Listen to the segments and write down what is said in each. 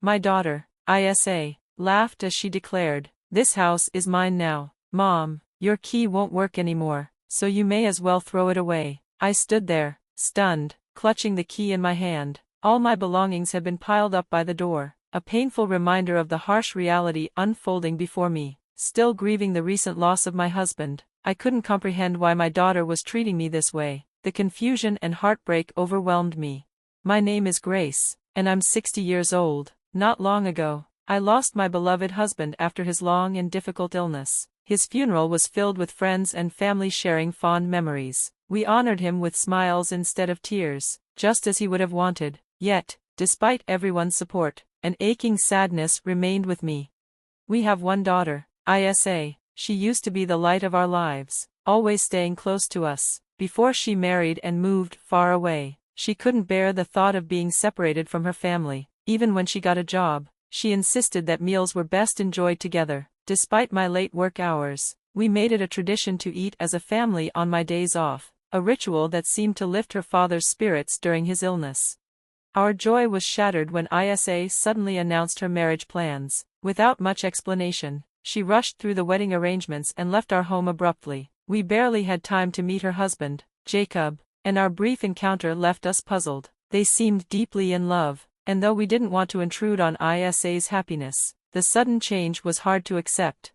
My daughter, Isa, laughed as she declared, "This house is mine now. Mom, your key won't work anymore, so you may as well throw it away." I stood there, stunned, clutching the key in my hand. All my belongings had been piled up by the door, a painful reminder of the harsh reality unfolding before me. Still grieving the recent loss of my husband, I couldn't comprehend why my daughter was treating me this way. The confusion and heartbreak overwhelmed me. My name is Grace, and I'm 60 years old. Not long ago, I lost my beloved husband after his long and difficult illness. His funeral was filled with friends and family sharing fond memories. We honored him with smiles instead of tears, just as he would have wanted. Yet, despite everyone's support, an aching sadness remained with me. We have one daughter, Isa. She used to be the light of our lives, always staying close to us. Before she married and moved far away, she couldn't bear the thought of being separated from her family. Even when she got a job, she insisted that meals were best enjoyed together. Despite my late work hours, we made it a tradition to eat as a family on my days off, a ritual that seemed to lift her father's spirits during his illness. Our joy was shattered when Isa suddenly announced her marriage plans. Without much explanation, she rushed through the wedding arrangements and left our home abruptly. We barely had time to meet her husband, Jacob, and our brief encounter left us puzzled. They seemed deeply in love, and though we didn't want to intrude on Isa's happiness, the sudden change was hard to accept.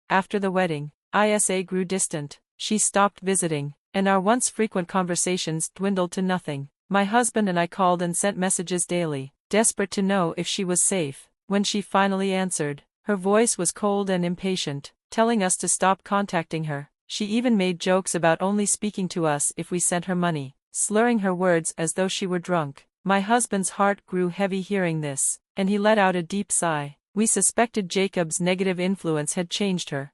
After the wedding, Isa grew distant, she stopped visiting, and our once frequent conversations dwindled to nothing. My husband and I called and sent messages daily, desperate to know if she was safe. When she finally answered, her voice was cold and impatient, telling us to stop contacting her. She even made jokes about only speaking to us if we sent her money, slurring her words as though she were drunk. My husband's heart grew heavy hearing this, and he let out a deep sigh. We suspected Jacob's negative influence had changed her.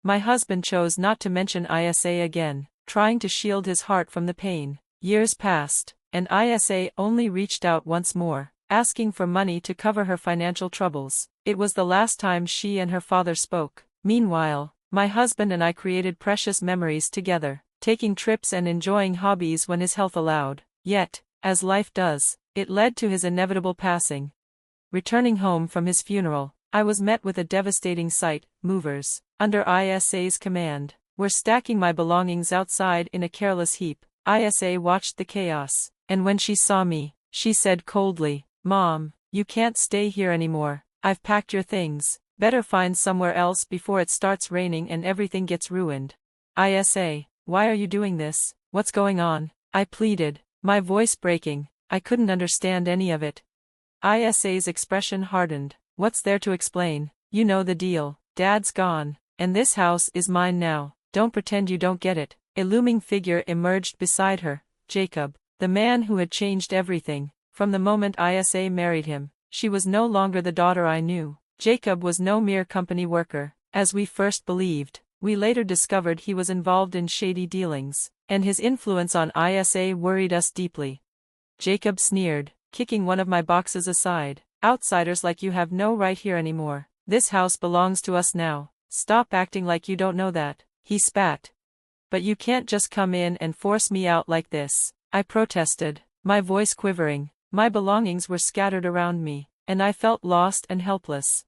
My husband chose not to mention Isa again, trying to shield his heart from the pain. Years passed, and Isa only reached out once more, asking for money to cover her financial troubles. It was the last time she and her father spoke. Meanwhile, my husband and I created precious memories together, taking trips and enjoying hobbies when his health allowed. Yet, as life does, it led to his inevitable passing. Returning home from his funeral, I was met with a devastating sight. Movers, under Isa's command, were stacking my belongings outside in a careless heap. Isa watched the chaos, and when she saw me, she said coldly, "Mom, you can't stay here anymore. I've packed your things. Better find somewhere else before it starts raining and everything gets ruined." Isa, why are you doing this? What's going on? I pleaded, my voice breaking. I couldn't understand any of it. Isa's expression hardened. What's there to explain? You know the deal. Dad's gone, and this house is mine now. Don't pretend you don't get it. A looming figure emerged beside her, Jacob, the man who had changed everything. From the moment Isa married him, she was no longer the daughter I knew. Jacob was no mere company worker, as we first believed. We later discovered he was involved in shady dealings, and his influence on Isa worried us deeply. Jacob sneered, kicking one of my boxes aside. "Outsiders like you have no right here anymore. This house belongs to us now. Stop acting like you don't know that," he spat. "But you can't just come in and force me out like this," I protested, my voice quivering. My belongings were scattered around me, and I felt lost and helpless.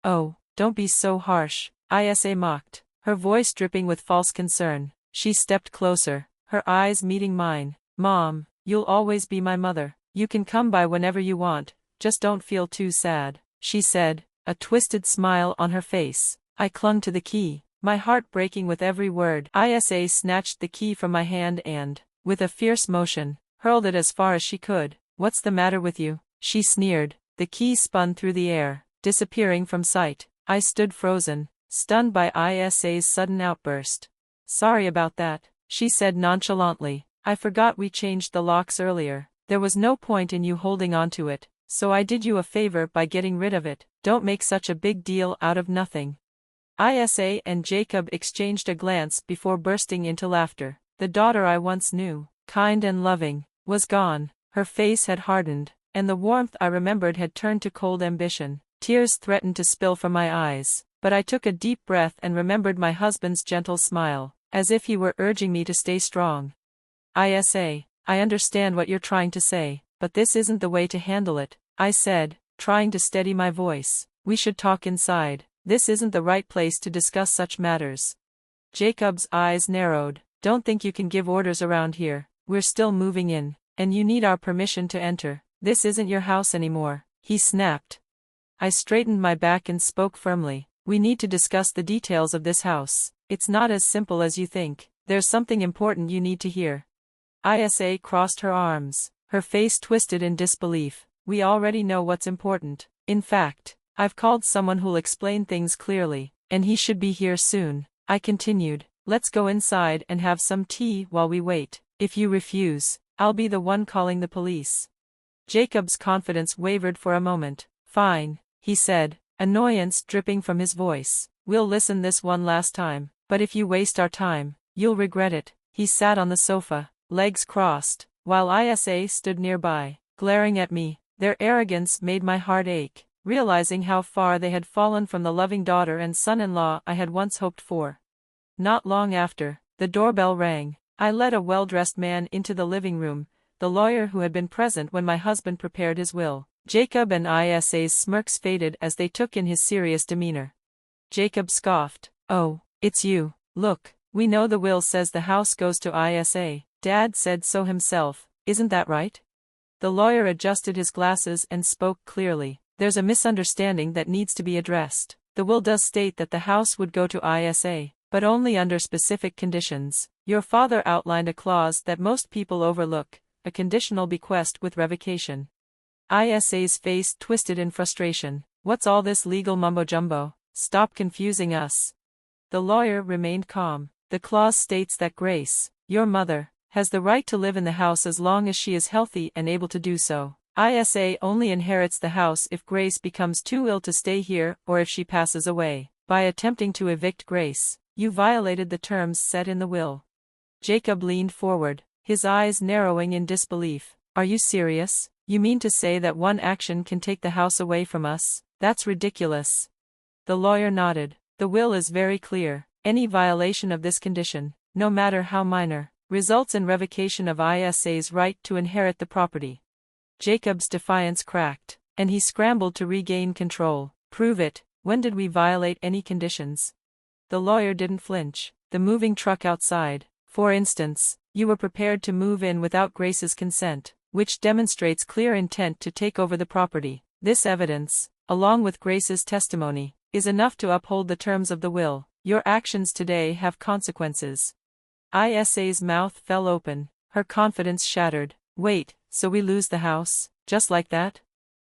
"Oh, don't be so harsh," Isa mocked, her voice dripping with false concern. She stepped closer, her eyes meeting mine. "Mom, you'll always be my mother. You can come by whenever you want, just don't feel too sad," she said, a twisted smile on her face. I clung to the key, my heart breaking with every word. Isa snatched the key from my hand and, with a fierce motion, hurled it as far as she could. "What's the matter with you?" she sneered. The key spun through the air, disappearing from sight. I stood frozen, stunned by Isa's sudden outburst. "Sorry about that," she said nonchalantly. "I forgot we changed the locks earlier. There was no point in you holding on to it, so I did you a favor by getting rid of it. Don't make such a big deal out of nothing." Isa and Jacob exchanged a glance before bursting into laughter. The daughter I once knew, kind and loving, was gone. Her face had hardened, and the warmth I remembered had turned to cold ambition. Tears threatened to spill from my eyes, but I took a deep breath and remembered my husband's gentle smile, as if he were urging me to stay strong. "Isa, I understand what you're trying to say, but this isn't the way to handle it," I said, trying to steady my voice. We should talk inside. This isn't the right place to discuss such matters. Jacob's eyes narrowed. Don't think you can give orders around here. We're still moving in, and you need our permission to enter. This isn't your house anymore, he snapped. I straightened my back and spoke firmly. We need to discuss the details of this house. It's not as simple as you think. There's something important you need to hear. Isa crossed her arms, her face twisted in disbelief. We already know what's important. In fact, I've called someone who'll explain things clearly, and he should be here soon. I continued, let's go inside and have some tea while we wait. If you refuse, I'll be the one calling the police. Jacob's confidence wavered for a moment. Fine, he said, annoyance dripping from his voice. We'll listen this one last time, but if you waste our time, you'll regret it. He sat on the sofa, legs crossed, while Isa stood nearby, glaring at me. Their arrogance made my heart ache, realizing how far they had fallen from the loving daughter and son-in-law I had once hoped for. Not long after, the doorbell rang. I led a well-dressed man into the living room, the lawyer who had been present when my husband prepared his will. Jacob and Isa's smirks faded as they took in his serious demeanor. Jacob scoffed. Oh, it's you. Look, we know the will says the house goes to Isa. Dad said so himself, isn't that right? The lawyer adjusted his glasses and spoke clearly. There's a misunderstanding that needs to be addressed. The will does state that the house would go to Isa, but only under specific conditions. Your father outlined a clause that most people overlook, a conditional bequest with revocation. Isa's face twisted in frustration. What's all this legal mumbo-jumbo? Stop confusing us. The lawyer remained calm. The clause states that Grace, your mother, has the right to live in the house as long as she is healthy and able to do so. Isa only inherits the house if Grace becomes too ill to stay here or if she passes away. By attempting to evict Grace, you violated the terms set in the will. Jacob leaned forward, his eyes narrowing in disbelief. Are you serious? You mean to say that one action can take the house away from us? That's ridiculous. The lawyer nodded. The will is very clear. Any violation of this condition, no matter how minor, results in revocation of Isa's right to inherit the property. Jacob's defiance cracked, and he scrambled to regain control. Prove it. When did we violate any conditions? The lawyer didn't flinch. The moving truck outside. For instance, you were prepared to move in without Grace's consent, which demonstrates clear intent to take over the property. This evidence, along with Grace's testimony, is enough to uphold the terms of the will. Your actions today have consequences. Isa's mouth fell open, her confidence shattered. Wait, so we lose the house, just like that?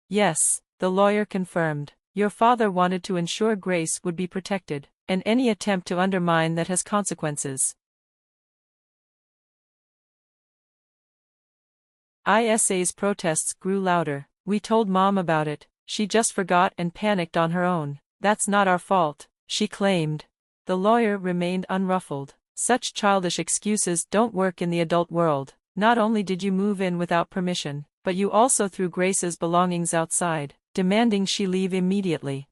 Yes, the lawyer confirmed. Your father wanted to ensure Grace would be protected, and any attempt to undermine that has consequences. Isa's protests grew louder. We told Mom about it. She just forgot and panicked on her own. That's not our fault, she claimed. The lawyer remained unruffled. Such childish excuses don't work in the adult world. Not only did you move in without permission, but you also threw Grace's belongings outside, demanding she leave immediately.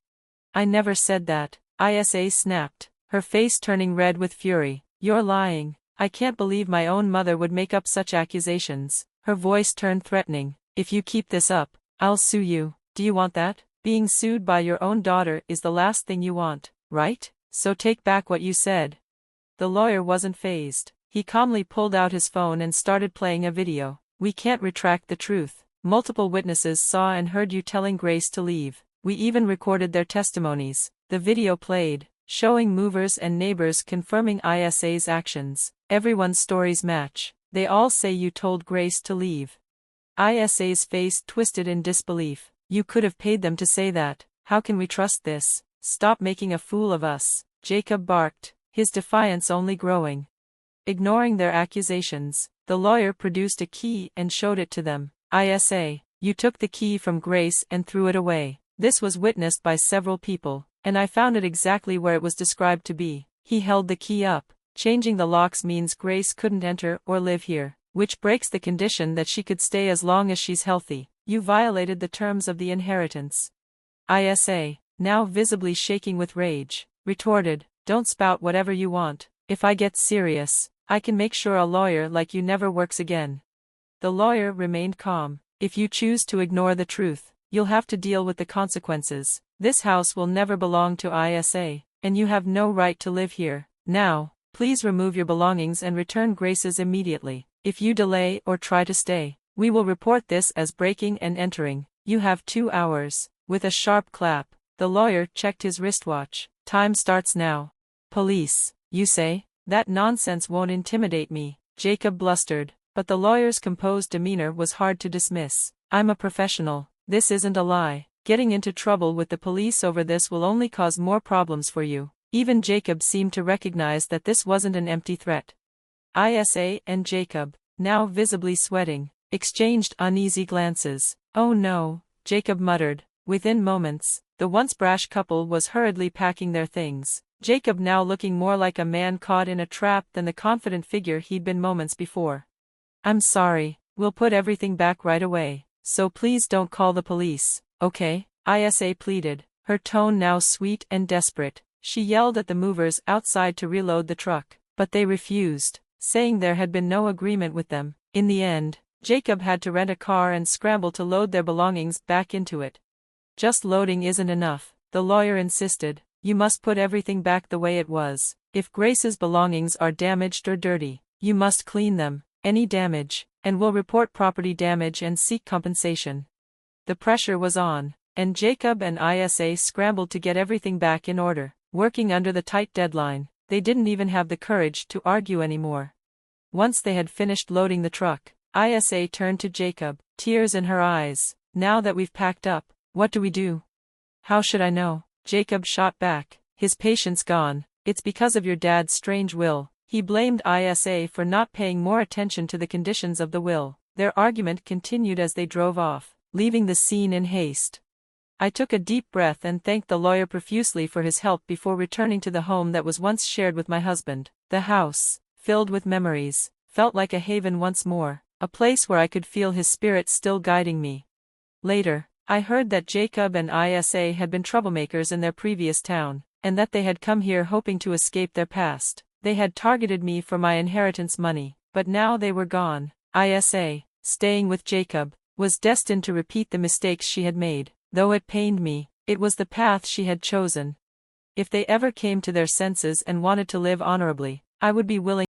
I never said that, Isa snapped, her face turning red with fury. You're lying. I can't believe my own mother would make up such accusations. Her voice turned threatening. If you keep this up, I'll sue you. Do you want that? Being sued by your own daughter is the last thing you want, right? So take back what you said. The lawyer wasn't fazed. He calmly pulled out his phone and started playing a video. We can't retract the truth. Multiple witnesses saw and heard you telling Grace to leave. We even recorded their testimonies. The video played, showing movers and neighbors confirming Isa's actions. Everyone's stories match. They all say you told Grace to leave. Isa's face twisted in disbelief. You could have paid them to say that. How can we trust this? Stop making a fool of us, Jacob barked, his defiance only growing. Ignoring their accusations, the lawyer produced a key and showed it to them. Isa, you took the key from Grace and threw it away. This was witnessed by several people, and I found it exactly where it was described to be. He held the key up. Changing the locks means Grace couldn't enter or live here, which breaks the condition that she could stay as long as she's healthy. You violated the terms of the inheritance. Isa, now visibly shaking with rage, retorted, don't spout whatever you want. If I get serious, I can make sure a lawyer like you never works again. The lawyer remained calm. If you choose to ignore the truth, you'll have to deal with the consequences. This house will never belong to ISA, and you have no right to live here. Now, please remove your belongings and return Grace's immediately. If you delay or try to stay, we will report this as breaking and entering. You have 2 hours. With a sharp clap, the lawyer checked his wristwatch. Time starts now. Police, you say? That nonsense won't intimidate me, Jacob blustered, but the lawyer's composed demeanor was hard to dismiss. I'm a professional. This isn't a lie. Getting into trouble with the police over this will only cause more problems for you. Even Jacob seemed to recognize that this wasn't an empty threat. ISA and Jacob, now visibly sweating, exchanged uneasy glances. Oh no, Jacob muttered. Within moments, the once brash couple was hurriedly packing their things, Jacob now looking more like a man caught in a trap than the confident figure he'd been moments before. I'm sorry, we'll put everything back right away, so please don't call the police, okay? ISA pleaded, her tone now sweet and desperate. She yelled at the movers outside to reload the truck, but they refused, saying there had been no agreement with them. In the end, Jacob had to rent a car and scramble to load their belongings back into it. Just loading isn't enough, the lawyer insisted. You must put everything back the way it was. If Grace's belongings are damaged or dirty, you must clean them, any damage, and we'll report property damage and seek compensation. The pressure was on, and Jacob and ISA scrambled to get everything back in order. Working under the tight deadline, they didn't even have the courage to argue anymore. Once they had finished loading the truck, ISA turned to Jacob, tears in her eyes. Now that we've packed up, what do we do? How should I know? Jacob shot back, his patience gone. It's because of your dad's strange will. He blamed ISA for not paying more attention to the conditions of the will. Their argument continued as they drove off, leaving the scene in haste. I took a deep breath and thanked the lawyer profusely for his help before returning to the home that was once shared with my husband. The house, filled with memories, felt like a haven once more, a place where I could feel his spirit still guiding me. Later, I heard that Jacob and ISA had been troublemakers in their previous town, and that they had come here hoping to escape their past. They had targeted me for my inheritance money, but now they were gone. ISA, staying with Jacob, was destined to repeat the mistakes she had made. Though it pained me, it was the path she had chosen. If they ever came to their senses and wanted to live honorably, I would be willing